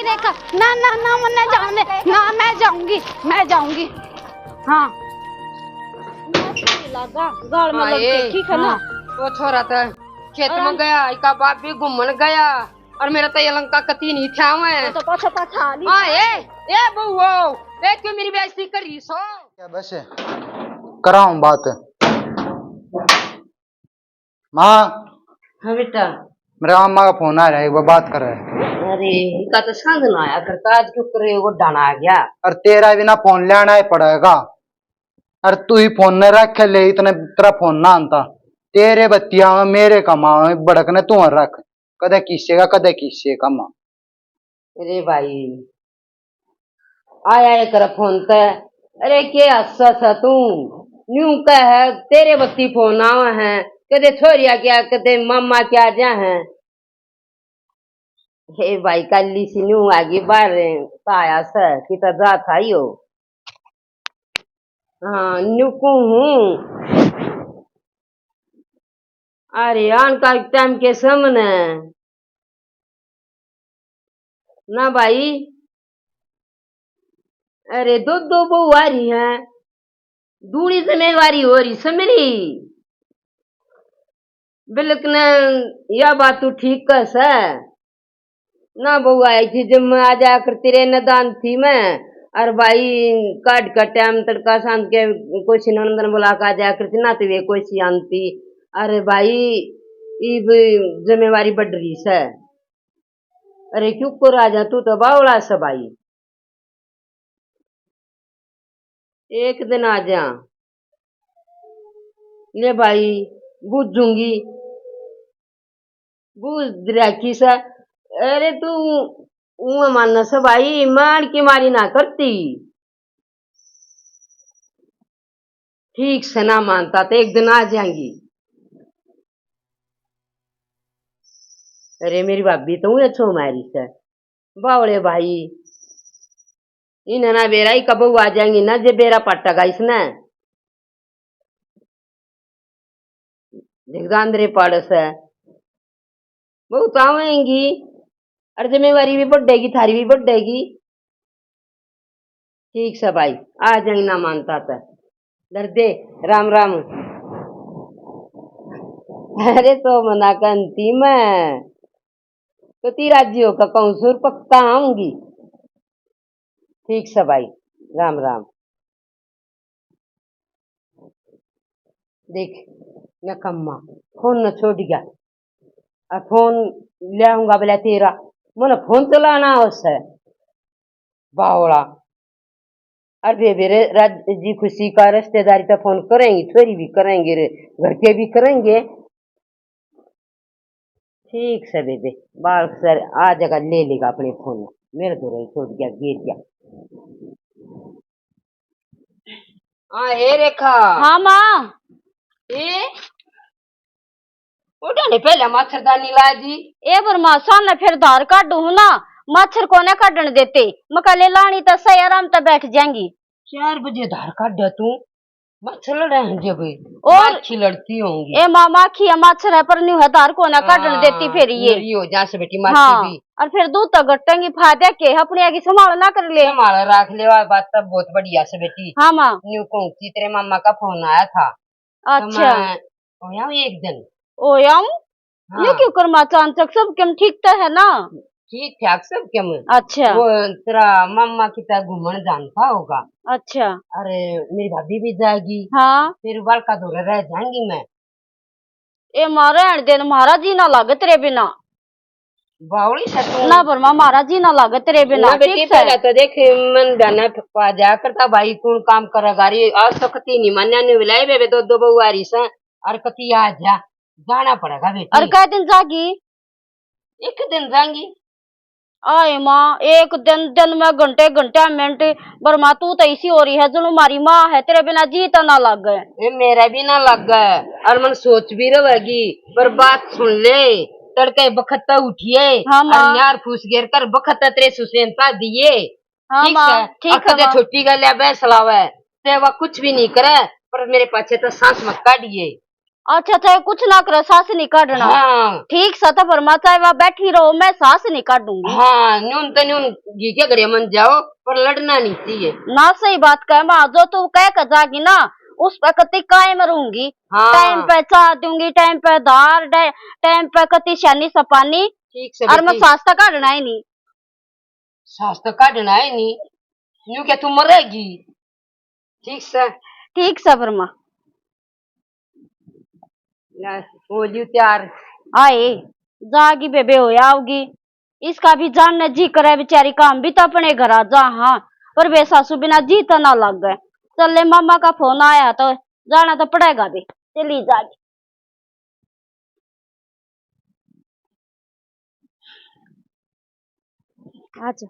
देखा ना ना ना मैं जाने ना मैं जाऊंगी हाँ लगा गाल में लग के ठीक है ना। वो छोरा तो खेत में गया, इसका बाप भी घूमने गया और मेरा तो ये लंका कती नहीं था मैं तो पाछा पाछा हाँ ये बहू ए क्यों मेरी बेइज्जती कर रही सो क्या बस कराऊं बात माँ। हाँ बेटा मेरे अम्मा का फोन आ रहा है, वो बात कर रहा है। अरे इसका तो संग ना आया करता आज क्यों करे वो डाना आ गया और तेरा बिना फोन लेना ही पड़ेगा। और तू ही फोन न रख ले, इतने तेरा फोन ना आता तेरे बत्तिया में मेरे कमा बड़कने तू रख कदे किस्से का माँ। अरे भाई आया कर फोन ते अरे के हस्सा सा तू न्यू कह है तेरे बत्ती फोन आवा है कदे छोरिया क्या कदे मामा क्या जा है हे भाई कल सी न्यू आगे बाहर पाया सर कि तो जा था यो हाँ न्यू को हूँ अरे आन का टाइम के सामने ना भाई अरे दो बहू आ रही है दूरी जिम्मेवारी हो रही समरी बिल्कुल यह बात तू ठीक कर सा ना बहू आई थी जब मैं आ जाया करती रे नदान थी मैं और भाई काट का टाइम तड़का शांत के कोई नंदन बुला कर जाया करती ना तो वे कोई सी आनती अरे भाई इब जिम्मेवारी बढ़ रही से अरे क्यों को राजा तू तो बावड़ा सा भाई एक दिन आ जा ले भाई बूझूंगी बूझ राखी सा अरे तू मानना सा भाई मार की मारी ना करती ठीक से ना मानता तो एक दिन आ जाएंगी अरे मेरी भाभी तो अच्छो मारी से बावड़े भाई इन्हें ना बेरा ही कब आ जाएंगी ना जे बेरा पट्टा इसने जगदांद्रे पाड़स है बहुत आवेंगी और जिम्मेवारी भी बढ़ेगी थारी भी बढ़ेगी ठीक से भाई आ जाएंगे ना मानता था डर दे राम राम अरे तो मना कंती मैं तो ती राज्यों का कौंसुर पक्का आऊंगी ठीक से भाई राम राम देख मैं कम्मा फोन न छोड़ गया और फोन ले आऊंगा बोला तेरा मैंने फोन तो लाना उससे बावड़ा अरे मेरे जी खुशी का रिश्तेदारी तो फोन करेंगे छोरी भी करेंगे रे घर के भी करेंगे ठीक से बेबे बाल सर आ जगह ले लेगा अपने फोन मेरे तो रही छोड़ गया गिर गया हाँ हे रेखा हाँ माँ ए उठाने पहले मच्छरदानी ला जी ए पर माँ सामने फिर धार काटू हूँ ना मच्छर को न काटने देते मकाले लानी तो सही आराम तो बैठ जाएंगी 4 बजे धार काट दे तू मच्छर लड़े हैं जब और अच्छी लड़ती होंगी ए मामा खिया मच्छर है पर न्यू है धार को न काटने देती फिर ये हो जा से बेटी माछी हाँ भी और फिर दूध तो गट्टेंगी फायदे के अपने आगे संभाल ना कर ले हमारा राख ले बात तब बहुत बढ़िया से बेटी हाँ माँ न्यू कहूँ तेरे मामा का फोन आया था अच्छा तो मैं एक दिन ओ याम ये क्यों कर माँ चांचक सब कम ठीक तो है ना ठीक ठाक सब क्या अच्छा वो तेरा मामा की तरह घूमने जानता होगा अच्छा अरे मेरी भाभी भी जाएगी हाँ फिर बाल का दौरे रह जाएंगी मैं ए मारे दिन महाराज जी ना लागे तेरे बिना बावड़ी ना पर मारा जी ना लागे तेरे बिना बेटी पहले तो देख मन जाना पा जा करता भाई कौन काम करेगा रे आज तो कती नहीं मान्या नहीं मिला बेबे दो बहू आ रही से और कती आ जा जाना पड़ेगा बेटी और कै दिन जागी एक दिन जाएंगी आए माँ एक दिन में घंटे घंटे मिनट पर माँ तू तो इसी हो रही है जो हमारी माँ है तेरे बिना जी तो ना लग गए मेरा भी ना लग गए और मन सोच भी रहेगी पर बात सुन ले तड़के बखत उठिए हाँ और यार फूस गिर कर बखत तेरे सुसेनता दिए हाँ ठीक है छोटी गल बैसलावे ते वह कुछ भी नहीं करे पर मेरे पाछे तो सांस मत काटिए अच्छा चाहे कुछ ना करे सांस नहीं काटना। हाँ ठीक सा तो फरमा, चाहे वहाँ बैठी रहो मैं सांस नहीं काटूंगी। हाँ, न्यून तो न्यून घी के घड़े मन जाओ, पर लड़ना नहीं चाहिए। ना सही बात कह माँ, जो तू कह कर जागी ना उस पर कति कायम रहूंगी। हाँ टाइम पे चाह दूंगी, टाइम पे दार, टाइम पे कति शानी सपानी। ठीक से और मैं बेटी, सांस तो काटना ही नहीं। सांस तो काटना है नहीं, न्यू क्या तू मरेगी। ठीक से ठीक सा फरमा। हो जी तैयार। आए जागी बेबे हो आओगी। इसका भी जानने जी करे बेचारी, काम भी तो अपने घर आ जा। हाँ पर वे सासू बिना जी तो ना लग गए। चल मामा का फोन आया तो जाना तो पड़ेगा भी। चली जागी। अच्छा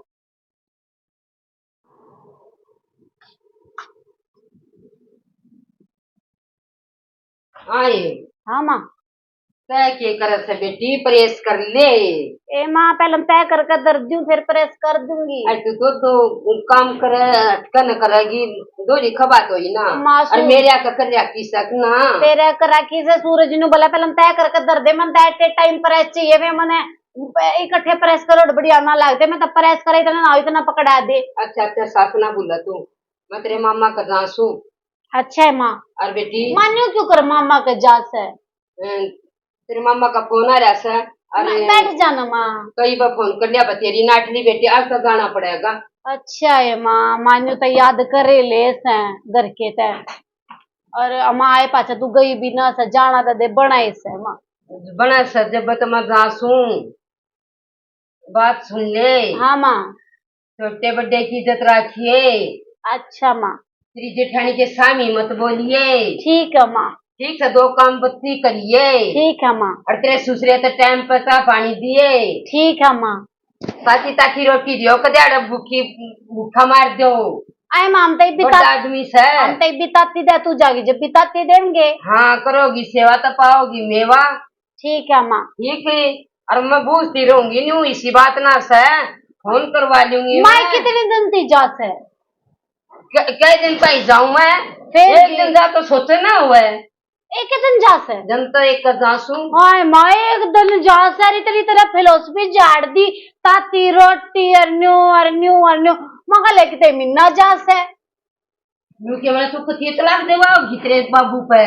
आए हाँ माँ। तय के करे से बेटी, प्रेस कर ले। ए माँ पहले तय करके दर्द दूं फिर प्रेस कर दूंगी। तू तो काम करे अटकन करेगी, दो लिखा बात होई ना। मासूम। और मेरे आका कर रखी सक ना तेरे कराकी से सूरज नु बोला पहले तय करके दर्द दे मन तय टाइम प्रेस चाहिए वे मने इकट्ठे प्रेस करो बढ़िया ना लगते। मैं तब प्रेस करे इतना ना इतना पकड़ा दे। अच्छा अच्छा, सास ना बोला तू, मैं तेरे मामा का दासू। अच्छा है माँ। और बेटी मान्यो क्यों कर मामा के जास है। तेरे मामा का फोन आ रहा है। अरे बैठ जाना माँ। कई बार फोन कर लिया बतेरी नाटली बेटी, आज तो जाना पड़ेगा। अच्छा है माँ, मान्यो तो याद करे ले से घर के तय। और अम्मा आए पाचा तू गई भी ना से जाना तो दे बनाए से माँ। बना सर जब तो मैं दासू, बात सुन ले। हाँ माँ। छोटे बड़े की इज्जत रखिए। अच्छा माँ। तेरी जेठानी के सामी मत बोलिए। ठीक है माँ। ठीक है, दो काम बत्ती करिए। ठीक है माँ। और तेरे ससुरे तो टाइम पर ता पानी दिए। ठीक है माँ। ताकि ताकि रोटी दियो, कदे भूखी भूखा मार दो। आए माँ हम तय बड़ा बिता आदमी से हम तय बिताती दे तू जागी जब बिताती देंगे। हाँ करोगी सेवा तो पाओगी मेवा। ठीक है माँ। ठीक है, और मैं पूछती रहूंगी न्यू इसी बात ना से फोन करवा लूंगी। माँ कितने दिन थी जास है। कई दिन कहीं जाऊं मैं, फिर एक भी- दिन जा तो सोचे ना हुआ है। एक दिन जास है। जनता एक का जासू। हाय माँ एक दिन जास है इतनी तरह फिलोसफी झाड़ दी। ताती रोटी अरन्यू अरन्यू अरन्यू मगा लेके ते मिन्ना जास है। क्योंकि मैंने तो कुछ इतला देवा घितरे बाबू पे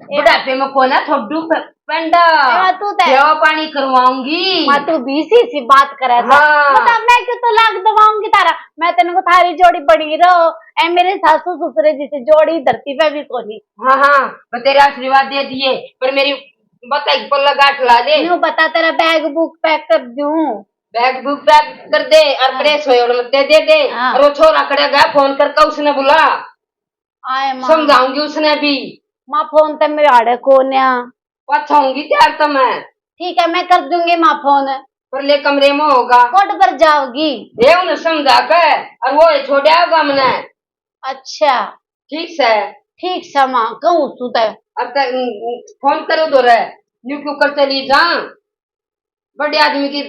बुढ़ापे में कोना थोड़ू पेंडा तू ते सेवा पानी करवाऊंगी। माँ तू बीसी सी बात करे था। हाँ। मतलब मैं क्यों तो लाग दवाऊंगी तारा। मैं तेने को थारी जोड़ी बड़ी रहो ए मेरे सासू ससुरे जिसे जोड़ी धरती पे भी कोनी। हाँ हाँ, मैं तेरे आशीर्वाद दे दिए, पर मेरी बता एक पल्ला गांठ ला दे। यूं बता तेरा बैग बुक पैक कर दूं। बैग बुक पैक कर दे और प्रेस हो और दे दे। हाँ। और वो छोरा खड़े गया, फोन करके उसने बुला, आए माँ। समझाऊंगी उसने भी। माँ फोन ते मेरे आड़े कोन्या। पछाऊंगी त्यार तो मैं, ठीक है मैं कर दूंगी माँ फोन। पर ले कमरे में होगा। कोट पर जाओगी। ये उन्हें समझा कर और वो छोड़े आओगा मैंने। अच्छा ठीक से ठीक से माँ कहूँ तू ते। अब तक फोन करो दो रे, न्यू क्यों कर चली जा। बड़े आदमी की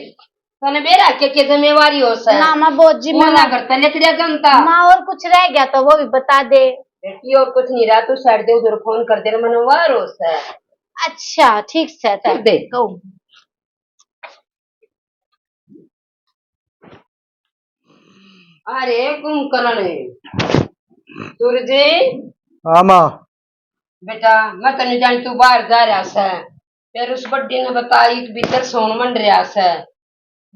तने बेरा के जिम्मेवारी हो सर ना माँ बहुत ना जिम्मेदार। करता लिखड़िया जनता। माँ और कुछ रह गया तो वो भी बता दे। बेटी और कुछ नहीं रहा, तू साइड दे उधर फोन कर दे मनोवार हो सर। अच्छा ठीक से ते दे कहूँ। अरे कुंभकर्ण सूरज हाँ माँ। बेटा, मैं तने जान तू बाहर जा रहा से, फिर उस बड्डी ने बताई कि भीतर सोन मंड रहा से।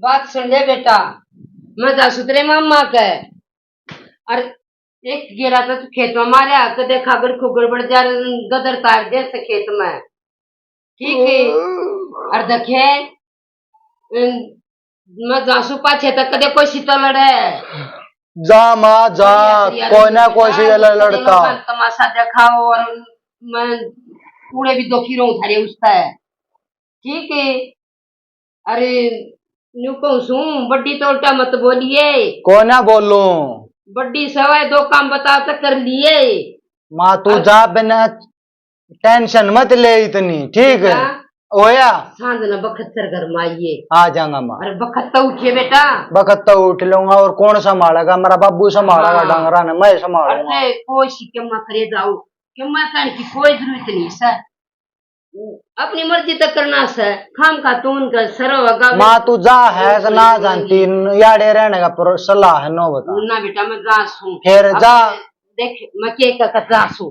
बात सुन ले बेटा, मैं जा सुतरे मामा के और एक गिरा था तू खेत में मारे कदे खागर खुगर बढ़ जा गदर तार जैसे खेत में। ठीक है, और देखे मैं जासू पाछे तक कदे कोई सीता लड़े। जा माँ जा, कोई ना कोई से लड़ता। तमाशा दिखाओ और मैं पूरे भी दुखी रहूं थारे उसका है। ठीक है, अरे न्यू कहूँ सू बड्डी तो उल्टा मत बोलिए। कोई ना बोलू। बड्डी सवाए दो काम बताओ तो कर लिए। माँ तू जा, बिना टेंशन मत ले इतनी। ठीक है ओया, सांझ न बखत्तर घर में आइए। आ जाऊंगा माँ। अरे बखत तो उठिए बेटा। बखत तो उठ लूंगा, और कौन संभालेगा? मेरा बाबू संभालेगा। हाँ। डंगरा ने मैं संभालूंगा। अरे कोई शिकम्मा करे जाओ, क्यों मैं कहने की कोई जरूरत नहीं सर। अपनी मर्जी तो करना से खाम खा तू उनका सरवा माँ तू जा है कि ना जानती याडे रहने का सलाह है नो बता ना बेटा मैं जासू फिर जा देख मैं के का जासू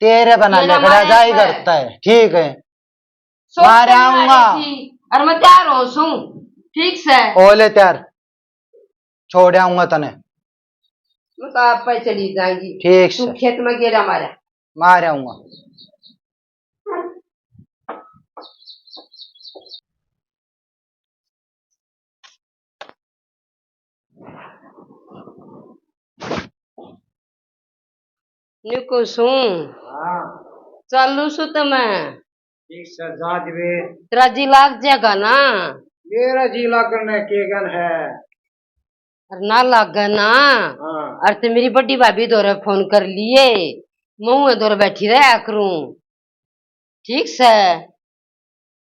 तेरे बना मेरा लकड़ा मारे जा ही पे। करता है ठीक है सोच मारे कर आऊंगा आ रही थी, और मैं तैयार हो सू ठीक से ओले त्यार छोड़ आऊंगा तने मैं कहा आप पे चली जाएंगी ठीक तू से खेत में गेरा मारा मारे आऊंगा निको सू हाँ चालू सू तो मैं ठीक से जा दिवे तेरा जी लाग जाएगा ना मेरा जिला करने के गन है और ना लागा ना हाँ और तो मेरी बड़ी भाभी दौरे फोन कर लिए मुंह दौरे बैठी रहा करूं ठीक से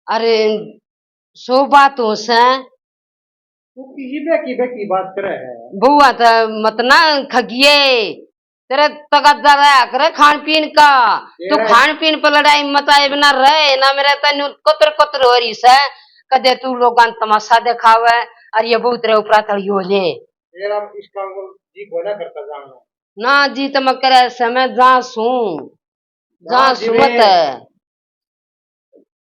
अरे सो बात हो से तू किसी बेकी बात करे है बुआ तो मत ना खगिए तेरे तगत ज्यादा करे खान पीन का तू तेरा- खान पीन पर लड़ाई मत आए बिना रहे ना मेरा तेन कोतर कोतर हो रही से कदे तू लोग तमाशा दिखावे और ये बहुत रे ऊपरा तड़ी हो ले तेरा इस काम को जी कोई ना करता जानना ना जी तो मैं करे समय जा सू जा जा सू जीवे। मत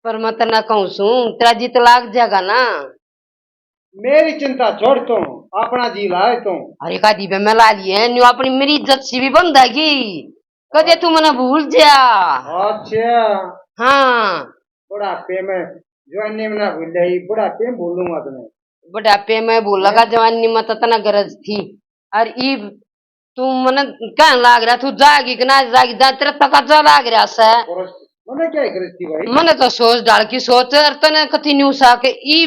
पर मत ना कहूँ सू तेरा जी तो लाग जाएगा ना मेरी चिंता छोड़ तुम अपना जी लाए तुम अरे का दी में ला लिए न्यू अपनी मेरी इज्जत सी भी बंधेगी कदे तू मने भूल जा अच्छा हाँ बुढ़ापे में जवानी में ना भूल जाई बुढ़ापे में भूलूंगा तुम्हें बुढ़ापे में भूल लगा जवानी में तना गरज थी और ई तू मने क्या लाग रहा तू जाएगी कि ना जाएगी जा तेरा तका लाग रहा से मैंने क्या गरजती भाई मने तो सोच डाल की सोच और तने कति न्यू सा के ई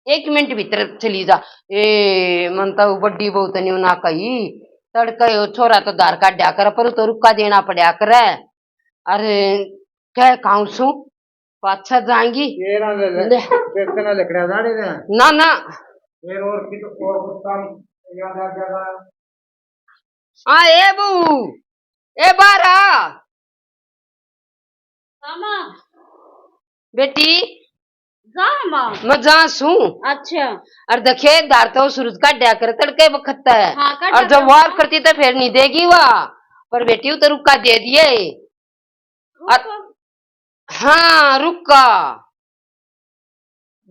1 मिनट भीतर चली जा ए मन तो बड्डी बहुत न्यू ना कही तड़के छोरा तो धार काटा कर पर तो रुका देना पड़ा करे अरे क्या कहूं सू पाछा जाएंगी तेरा तेरा लकड़ा दाड़े दे ना ना फिर और की तो और कुछ काम याद आ जाएगा हाँ ए बू ए बारा मामा बेटी जा माँ मैं जा सू अच्छा और देखे दार तो सूरज का डा कर तड़के वक्त है हाँ, काटा और जब कर। वार करती तो फिर नहीं देगी वह पर बेटी उतर रुका दे दिए और हाँ रुका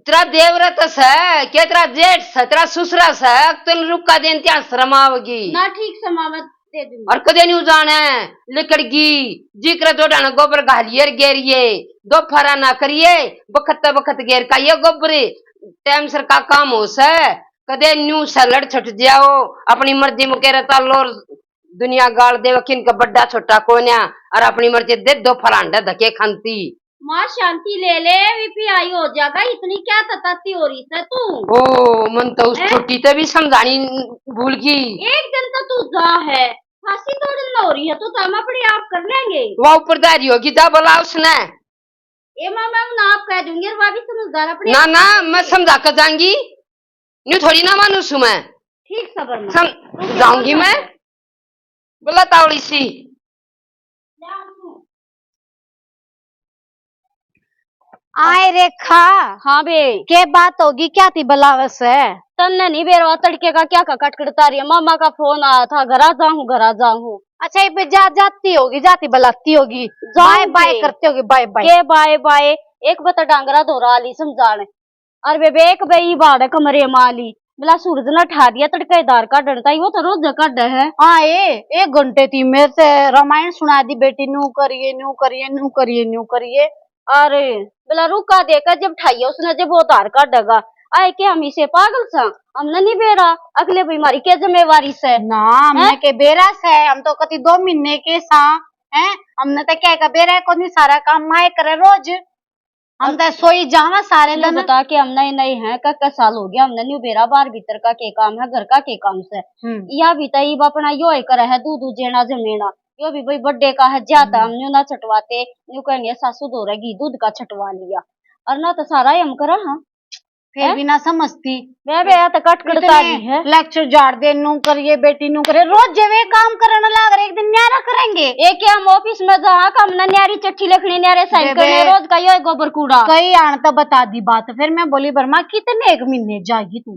तेरा देवरत है क्या तेरा जेठ है तेरा ससुरा है तुम रुका देन त्या शर्म आवगी ना ठीक से मामा दे दूंगी और कदे नहीं जाने लिकड़गी जिक्र जोड़ाना गोबर घालिए गेरिए दो फरा ना करिए बखत गेर का ये गोबर टाइम सर का काम हो से कदे न्यू सलड़ छट जाओ अपनी मर्जी मुके रहता लोर दुनिया गाल दे किन का बड्डा छोटा कोन्या और अपनी मर्जी दे दो फरांडा धके खानती माँ शांति ले ले बीपी आई हो जाएगा इतनी क्या तताती हो रही है तू ओ मन तो उस छोटी तो भी समझानी भूल गई एक दिन तो तू जा है फांसी तोड़न ना हो रही है तो हम अपने आप कर लेंगे वह ऊपरदारी होगी जा बोला उसने ए मामा ना आप कह दूंगी और भाभी समझदार अपने ना ना मैं समझा कर जाऊंगी न्यू थोड़ी ना मानूस हूं मैं ठीक सबर माँ जाऊंगी मैं बोला तावड़ी सी आए रेखा हाँ बे के बात होगी क्या थी बलावस है तन्ने नहीं बेरवा तड़के का क्या का कटकड़ता रही है मामा का फोन आया था घर आ जाऊं अच्छा ये पे जाती होगी जाती बलाती होगी बाय बाय करती होगी बाय बाय के बाय बाय एक बता डांगरा धोरा आली समझाने और बेबे एक बे बाड़ कमरे माली मिला सूरज ने ठा दिया तड़के दार का डरता ही वो तो रोज कट है हाँ ये 1 घंटे थी मेरे से रामायण सुना दी बेटी नू करिए नू करिए नू करिए नू करिए अरे बोला रुका देकर जब ठाइया उसने जब वो उतार का डगा आए के हम इसे पागल सा हमने नहीं बेरा अगले बीमारी के जिम्मेवारी से ना हमने के बेरा से हम तो कति 2 महीने के सा हैं हमने तो क्या का बेरा को नहीं सारा काम माए करे रोज हम तो सोई जावा सारे दिन बता के हम नहीं है का साल हो गया हमने नहीं बेरा बाहर भीतर का के काम है घर का के काम से या भी तई अपना यो ही करे है दूध जेना जमीना यो भी भाई बर्थडे का है जाता हम न्यू ना छटवाते न्यू कहेंगे सासू दो रहेगी दूध का छटवा लिया और ना तो सारा हम करा हाँ फिर भी ना समझती। मैं भी तो कट करता भी है। लेक्चर झाड़ दे, नू करिए बेटी नू करे, रोज जे वे काम करने लग रहे, एक दिन न्यारा करेंगे। एक हम ऑफिस में जहाँ काम न न्यारी चिट्ठी लिखनी न्यारे साइन बे- करने रोज का ये गोबर कूड़ा। कई आन तो बता दी बात, फिर मैं बोली वर्मा कितने एक महीने जाएगी तू?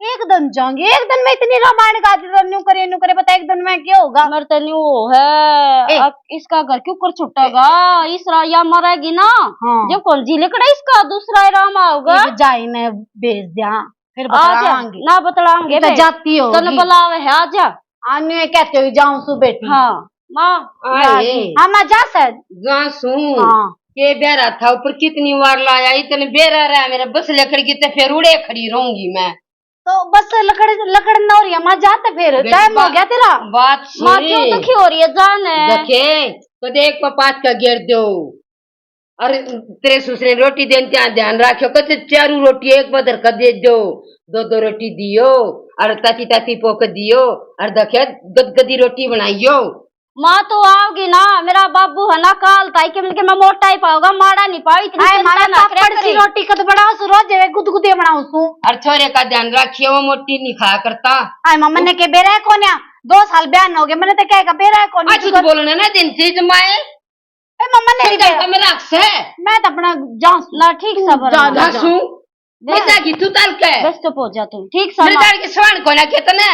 एक दिन जाऊंगी, एक दिन में इतनी रामायण गाती तो न्यू करे बता, एक दिन में क्या होगा? मर तो न्यू है अब इसका घर क्यों कर छुटेगा, इस या मरेगी ना। हाँ। जब कौन जी लिखड़ा इसका दूसरा राम होगा जाई ने भेज दिया, फिर आजा बताएंगे ना बतलाऊंगे तो जाती हो चल बुलावे है आजा। आने कहते हो जाऊं सु बेटी। हाँ माँ हाँ मैं जा सर जासू हाँ के बेरा था ऊपर कितनी बार लाया, इतने बेरा रहा मेरा बस लकड़ की तो फिर उड़े खड़ी रहूंगी मैं। तो बस लकड़ न हो रही है, माँ जाते फिर टाइम हो गया तेरा। बात माँ सुनी क्यों दुखी हो रही है जाने देखे तो देख पास का घेर दो। अरे तेरे ससुर ने रोटी देने ध्यान रखो, कद चारू रोटी एक बदर कर दे दो, दो रोटी दियो और ताती ताती पोक दियो और देखे गदगदी रोटी बनाइयो। माँ तो आओगी ना, मेरा बाबू है ना काल ताई के मैं मोटा ही पाऊंगा माड़ा नहीं पाऊ इतनी चिंता ना करे। रोटी कद बनाओ सु रोज गुदगुदे बनाओ सु और छोरे का ध्यान रखियो वो मोटी नहीं खाया करता। आय मम्मा ने के बेरा है कोन्या 2 साल बयान हो गए, मैंने तो कहेगा बेरा है कोन्या। अच्छा बोलो ना दिन चीज माए मम्मा ने भी बेरा मेरा अक्स है मैं तो अपना जाऊं ना ठीक सबर जासू बेटा की तू ताल के बस तो पहुंच जा तुम ठीक सब मेरे ताल के सवान को ना कितने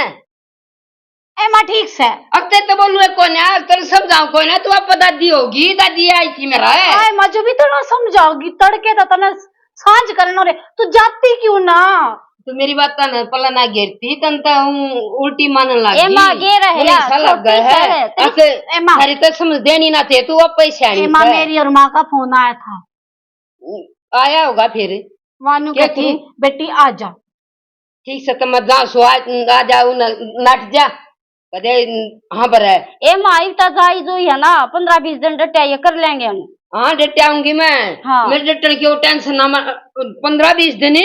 ए माँ ठीक से अब तो बोलू को ना तेरे समझाऊं को ना, तू अब दादी होगी, दादी आई थी मेरा है। आय माँ जो भी तो ना समझाओगी, तड़के तो तना सांझ करना रे, तू जाती क्यों ना? तो मेरी बात ना पला ना घेरती तन तो उल्टी मानने लगी। ए माँ घेर है यार, ऐसा लग गया है अरे तो समझ देनी ना थे तू अब पैसे आनी माँ मेरी और माँ का फोन आया था, आया होगा फिर वानू क्या कहती बेटी आ जा। ठीक से तो मत जा सो आ जाऊ नट जा कदे हाँ पर है। ए माँ इतना जाई जो है ना 15-20 दिन डटे ये कर लेंगे हम। हाँ डटे आऊंगी मैं। हाँ। मेरे डटने की टेंशन ना 15-20 दिन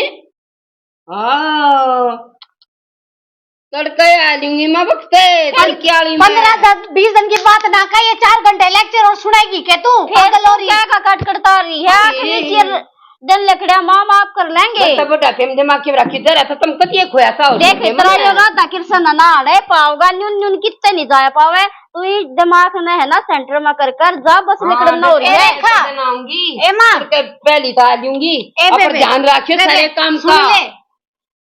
तड़के आ लूंगी मैं वक्ते तड़के आ 15-20 दिन की बात ना का, ये 4 घंटे लेक्चर और सुनेगी क्या तू? पागल हो रही है क्या कट करता रही है दिन लकड़िया माँ माफ कर लेंगे। तब फेम दिमाग के रखी दे रहा था तुम कतिए खोया था देख इतना यो रात किरसन ना अड़े पाओगा न्यून न्यून कितने नहीं जाया पावे तू ही दिमाग में है ना सेंटर में कर जा बस निकल ना हो रही है। आऊंगी ए माँ पहली तो आ लूंगी और ध्यान रखियो सारे काम का।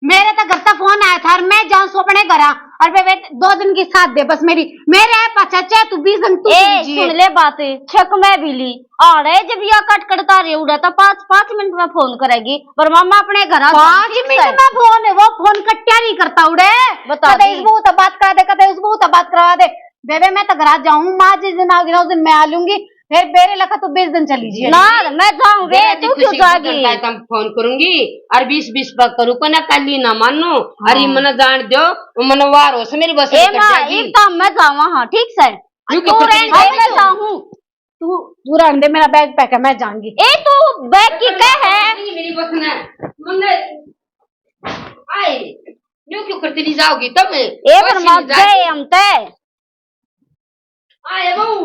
मेरे तो घर का फोन आया था और मैं जाऊं सो अपने घर और वे 2 दिन की साथ दे बस मेरी मेरे पास चाहे तू 20 दिन तू सुन ले बातें छक में भी ली और जब यह कट करता रही उड़ा तो 5 मिनट में फोन करेगी पर मामा अपने घर 5 मिनट में फोन है वो फोन कट्या नहीं करता उड़े कदे इस बहुत बात करा दे कदे उस बहुत बात करवा दे। बेबे मैं तो घर जाऊं माँ जिस दिन आओगी उस दिन मैं आ लूंगी, फिर बेरे लखा तो 20 दिन चली जी ना मैं जाऊंगी तू क्यों जाएगी? तुम फोन करूंगी और 20-20 पर करूँ को ना कल ना मानो अरे मन जान दो मन वार हो मेरी बस एक काम मैं जाऊँ। हाँ ठीक से मैं जाऊँ तू रहने दे, मेरा बैग पैक है मैं जाऊंगी। ए तू बैग की कह है मेरी बस ना आए क्यों करती नहीं जाओगी तुम ए पर मत गए हम तय आए बहू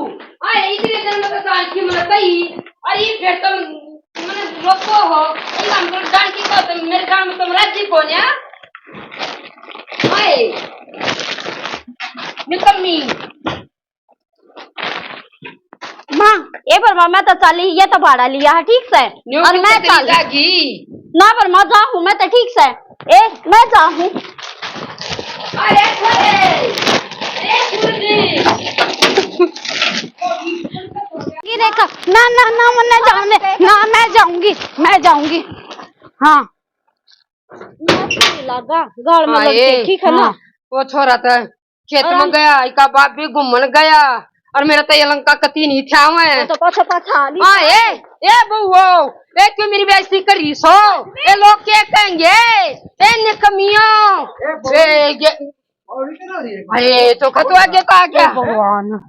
आए इतने दिन में तो की मन कही अरे फिर तुम मैंने रोको हो हम तो जान की को तुम मेरे गांव में तुम राज्य को ना आए निकम्मी माँ ए पर माँ मैं तो चली ये तो भाड़ा लिया है ठीक से और मैं जागी ना पर मैं जाऊँ मैं तो ठीक से ए मैं जाऊँ। अरे रेखा ना ना ना मैं जाऊंगी ना मैं जाऊंगी हाँ लगा गाड़ में लग के ठीक है ना। वो छोरा था खेत में गया इसका बाप भी घूमने गया और मेरा तो ये लंका कती नहीं था मैं तो पाछा ए बहू ए क्यों मेरी बेइज्जती कर रही सो ए लोग क्या कहेंगे ए निकमियों ए तो खतवा के का क्या भगवान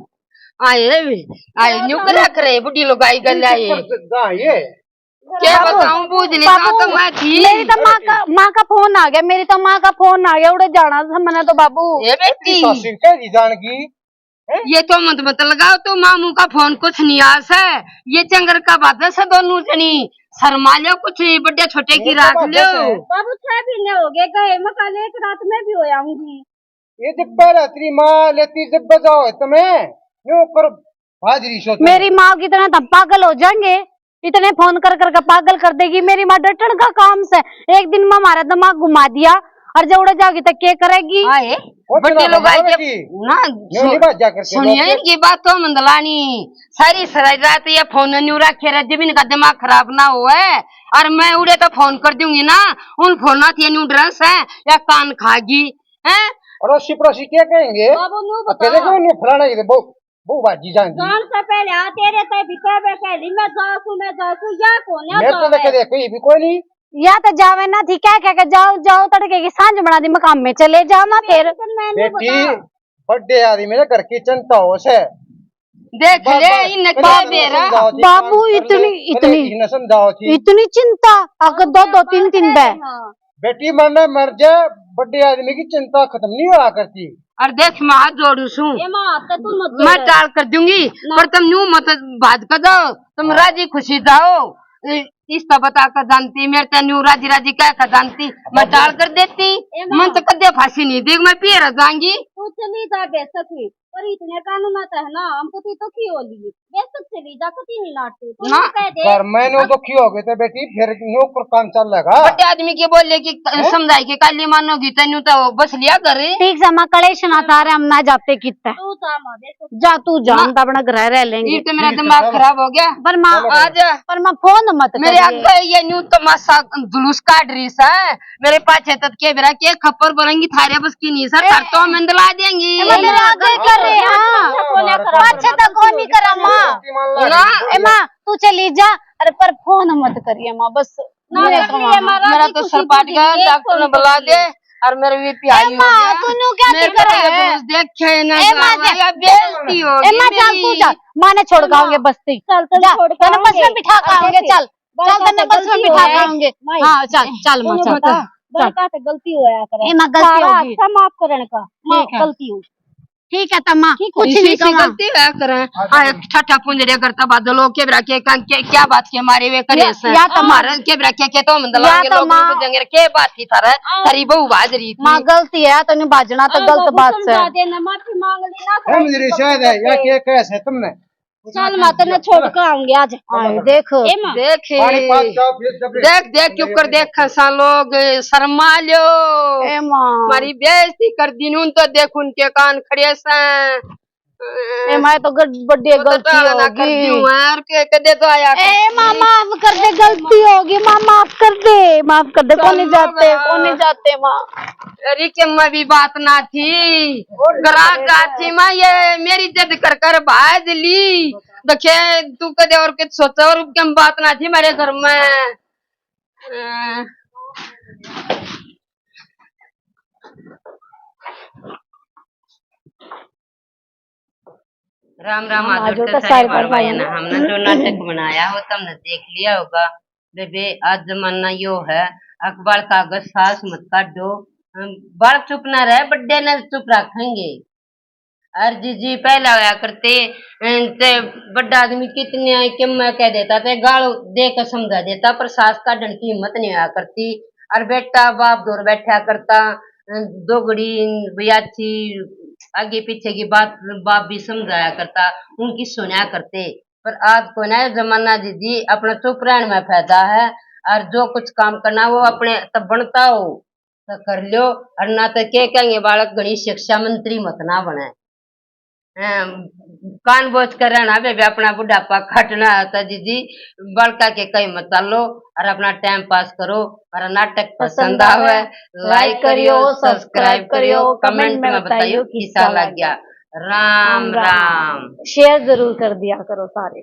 आए न्यू करा करे बुढ़ी लोग आई गल आए क्या बताऊं बूझ नहीं तो मैं थी मेरी तो माँ का फोन आ गया, मेरी तो माँ का फोन आ गया उड़े जाना था मैंने तो बाबू ये बेटी ये तो मत लगाओ तो मामू का फोन कुछ नहीं आस है ये चंगर का बात है दोनों जनी शर्मा लो कुछ बड़े छोटे की राख लो। बाबू 6 महीने हो गए गए, मैं कल एक रात में भी हो आऊंगी। ये डिब्बा रात्रि माँ लेती डिब्बा जाओ तुम्हें यूं कर हाजरी सो मेरी माँ की तरह तो पागल हो जाएंगे, इतने फोन कर करके पागल कर देगी। मेरी माँ डटन का काम से एक दिन में हमारा दिमाग घुमा दिया और जब उड़ जाओगी तो क्या करेगी। आए बड़े लोग आए ना सुनिए इनकी बात तो मंदलानी सारी रात ये फोन न्यू रखे रहे जब इनका दिमाग खराब ना हुआ है। और मैं उड़े तो फोन कर दूंगी ना, उन फोन न्यू ड्रेस है या कान खागी है। अड़ोसी पड़ोसी क्या कहेंगे? बाबू नू अकेले क्यों नहीं फलाना ये वो बाजी जाएंगी। जान से पहले आते रहते भी कहे कहली मैं जासू या कौन है मैं तो देखे देखो ये भी कोई नहीं या तो जावे ना थी क्या कह के जाओ जाओ तड़के की सांझ बना दी मकाम में चले जाओ ना। फिर बेटी बर्थडे आदमी मेरे घर की चिंता हो से देख ले इन क्या बेरा बाबू इतनी चिंता अगर दो तीन बे बेटी मरना मर जाए बर्थडे आदमी की चिंता खत्म नहीं हुआ करती। और देख मैं हाथ जोड़ू सू मैं टाल कर दूंगी पर तुम न्यू मत बात कर दो, तुम राजी खुशी जाओ इसका बता कर जानती मेरे तो न्यू राजी राजी क्या कर जानती मैं टाल कर देती। मैं तो कदे फांसी नहीं दी मैं पिए रह जाऊंगी। तू चली जा बेशक ही पर इतने कानून आता है ना हमको तो की होली बेशक चली जा कती नहीं लाटती तो कह दे घर में तो की हो गए थे बेटी फिर न्यू पर काम चल लगा बड़े आदमी के बोले कि समझाई के काली मानोगी तेनू तो बस लिया कर ठीक से कलेश ना तारे हम ना जाते कितना तू जा तू जान तो अपना घर रह लेंगे। तो मेरा दिमाग खराब हो गया पर माँ पर माँ फोन मत मेरे आगे ये न्यू तमाशा जुलूस काट रही है मेरे पाछे तक के बेरा के खप्पर बोलेंगी थारे बस की नहीं सर तो मंदला देंगी अच्छा तो कौन नहीं करा माँ तू चली जा। अरे पर फोन मत करिए माँ बस मेरा तो सर पाट गया डॉक्टर ने बुला दे और मेरे भी प्यारी हो गया तू क्या कर रहा है देखे ना बेइज्जती होगी माँ ने छोड़ गाओगे बस्ती चल बस में बिठा खाओगे चल चल बस में बिठा खाओगे हाँ चल चल माँ चल गलती होया करे गलती होगी माफ करने का गलती हो ठीक है तम्मा कुछ नहीं गलती है करें ठट्ठा पुंजरे करता बादलों के ब्राके क्या बात के मारे वे करे या हमारे के ब्राके के तो मंदलांगे लोग बुझेंगे के बात थी थारा तारी बहु बाजरी थी मां गलती है तने बाजना तो गलत बात से माफी मांग ली ना हम मेरी शायद है या क्या कैसे तुमने चल माता ने छोड़ कर आऊंगी आज देखो देख देख क्यों कर देख सा लोग शर्मा लो हमारी बेइज्जती कर दी नून तो देख उनके कान खड़े से मैं तो बड़ी गलती होगी यार के कदे तो आया माँ माफ कर दे गलती होगी माँ माफ कर दे कौन नहीं जाते माँ अरे के मैं भी बात ना थी ग्राहक थी मैं ये मेरी जिद कर भाज ली देखे तू कदे और कुछ सोचा और क्या बात ना थी मेरे घर में। राम राम भाई ना हमने जो नाटक बनाया हो तुमने देख लिया होगा बेबे आज जमाना यो है अखबार कागज सास मत काटो बाल चुप ना रहे बड्डे न चुप रखेंगे। और जी पहला होया करते बड़ा आदमी कितने कि मैं कह देता थे गाल दे कर समझा देता पर सास काटने की हिम्मत नहीं होया करती। और बेटा बाप दूर बैठा करता दोगड़ी बियाची आगे पीछे की बात बाप भी समझाया करता उनकी सुना करते। पर आज को नया जमाना दीदी अपना चुप रहने में फायदा है और जो कुछ काम करना वो अपने तब बनता हो तो कर लो और ना तो क्या कहेंगे बालक गणेश शिक्षा मंत्री मत ना बने कान बोझ कर रहना बेबे अपना बुढ़ापा काटना था दीदी बड़का के कहीं मत लो और अपना टाइम पास करो। और नाटक पसंद आवे लाइक करियो सब्सक्राइब करियो कमेंट में बताइयो कैसा लग गया। राम राम शेयर जरूर कर दिया करो सारे।